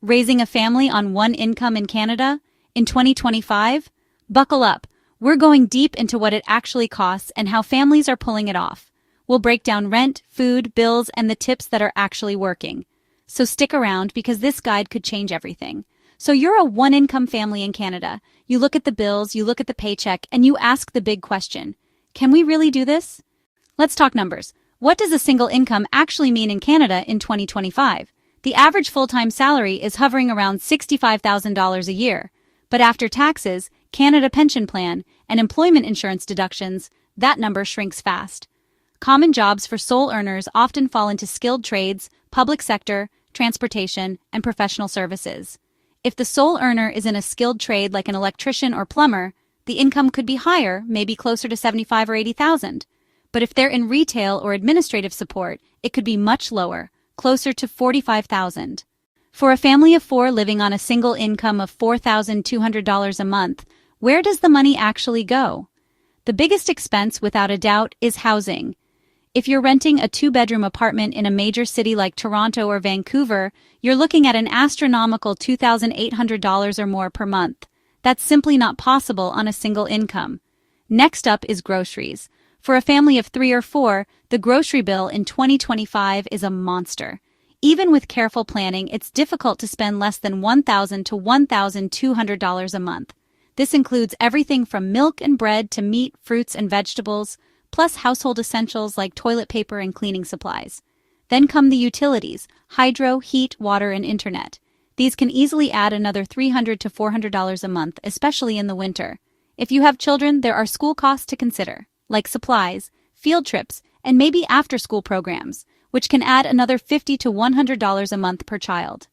Raising a family on one income in Canada? In 2025? Buckle up. We're going deep into what it actually costs and how families are pulling it off. We'll break down rent, food, bills, and the tips that are actually working. So stick around because this guide could change everything. So you're a one-income family in Canada. You look at the bills, you look at the paycheck, and you ask the big question. Can we really do this? Let's talk numbers. What does a single income actually mean in Canada in 2025? The average full-time salary is hovering around $65,000 a year. But after taxes, Canada pension plan, and employment insurance deductions, that number shrinks fast. Common jobs for sole earners often fall into skilled trades, public sector, transportation, and professional services. If the sole earner is in a skilled trade like an electrician or plumber, the income could be higher, maybe closer to $75,000 or $80,000. But if they're in retail or administrative support, it could be much lower, closer to $45,000. For a family of four living on a single income of $4,200 a month, where does the money actually go? The biggest expense, without a doubt, is housing. If you're renting a two-bedroom apartment in a major city like Toronto or Vancouver, you're looking at an astronomical $2,800 or more per month. That's simply not possible on a single income. Next up is groceries. For a family of 3 or 4, the grocery bill in 2025 is a monster. Even with careful planning, it's difficult to spend less than $1,000 to $1,200 a month. This includes everything from milk and bread to meat, fruits, and vegetables, plus household essentials like toilet paper and cleaning supplies. Then come the utilities: hydro, heat, water, and internet. These can easily add another $300 to $400 a month, especially in the winter. If you have children, there are school costs to consider, like supplies, field trips, and maybe after-school programs, which can add another $50 to $100 a month per child.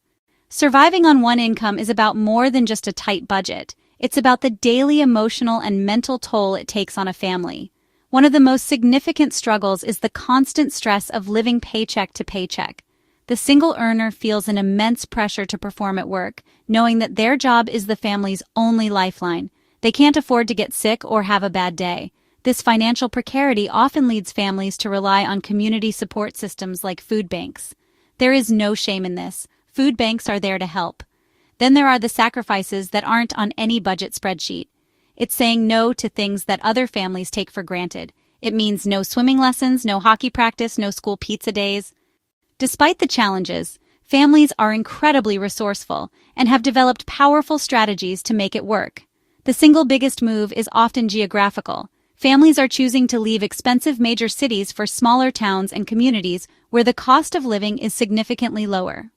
Surviving on one income is about more than just a tight budget. It's about the daily emotional and mental toll it takes on a family. One of the most significant struggles is the constant stress of living paycheck to paycheck. The single earner feels an immense pressure to perform at work, knowing that their job is the family's only lifeline. They can't afford to get sick or have a bad day. This financial precarity often leads families to rely on community support systems like food banks. There is no shame in this. Food banks are there to help. Then there are the sacrifices that aren't on any budget spreadsheet. It's saying no to things that other families take for granted. It means no swimming lessons, no hockey practice, no school pizza days. Despite the challenges, families are incredibly resourceful and have developed powerful strategies to make it work. The single biggest move is often geographical. Families are choosing to leave expensive major cities for smaller towns and communities where the cost of living is significantly lower.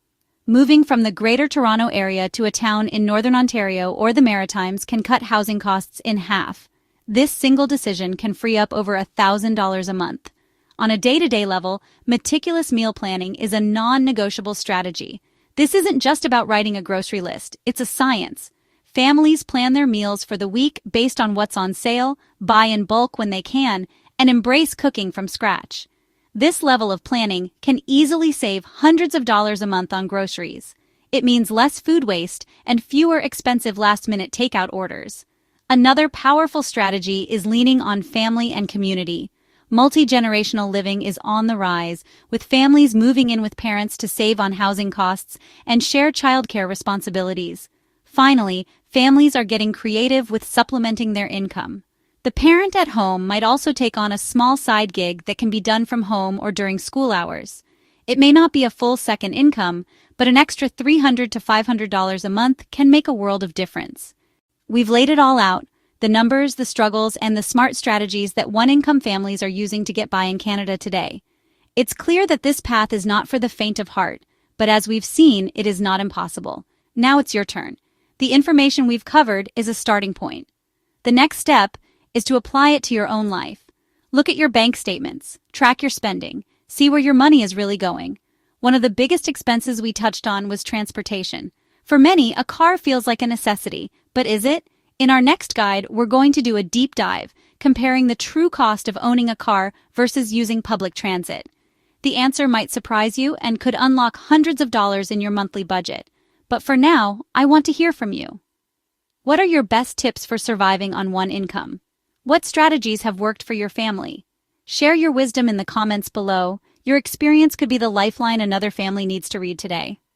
Moving from the Greater Toronto Area to a town in Northern Ontario or the Maritimes can cut housing costs in half. This single decision can free up over $1,000 a month. On a day-to-day level, meticulous meal planning is a non-negotiable strategy. This isn't just about writing a grocery list, it's a science. Families plan their meals for the week based on what's on sale, buy in bulk when they can, and embrace cooking from scratch. This level of planning can easily save hundreds of dollars a month on groceries. It means less food waste and fewer expensive last-minute takeout orders. Another powerful strategy is leaning on family and community. Multi-generational living is on the rise, with families moving in with parents to save on housing costs and share childcare responsibilities. Finally, families are getting creative with supplementing their income. The parent at home might also take on a small side gig that can be done from home or during school hours. It may not be a full second income, but an extra $300 to $500 a month can make a world of difference. We've laid it all out: the numbers, the struggles, and the smart strategies that one-income families are using to get by in Canada today. It's clear that this path is not for the faint of heart, but as we've seen, it is not impossible. Now it's your turn. The information we've covered is a starting point. The next step is to apply it to your own life. Look at your bank statements, track your spending, see where your money is really going. One of the biggest expenses we touched on was transportation. For many, a car feels like a necessity, but is it? In our next guide, we're going to do a deep dive, comparing the true cost of owning a car versus using public transit. The answer might surprise you and could unlock hundreds of dollars in your monthly budget. But for now, I want to hear from you. What are your best tips for surviving on one income? What strategies have worked for your family? Share your wisdom in the comments below. Your experience could be the lifeline another family needs to read today.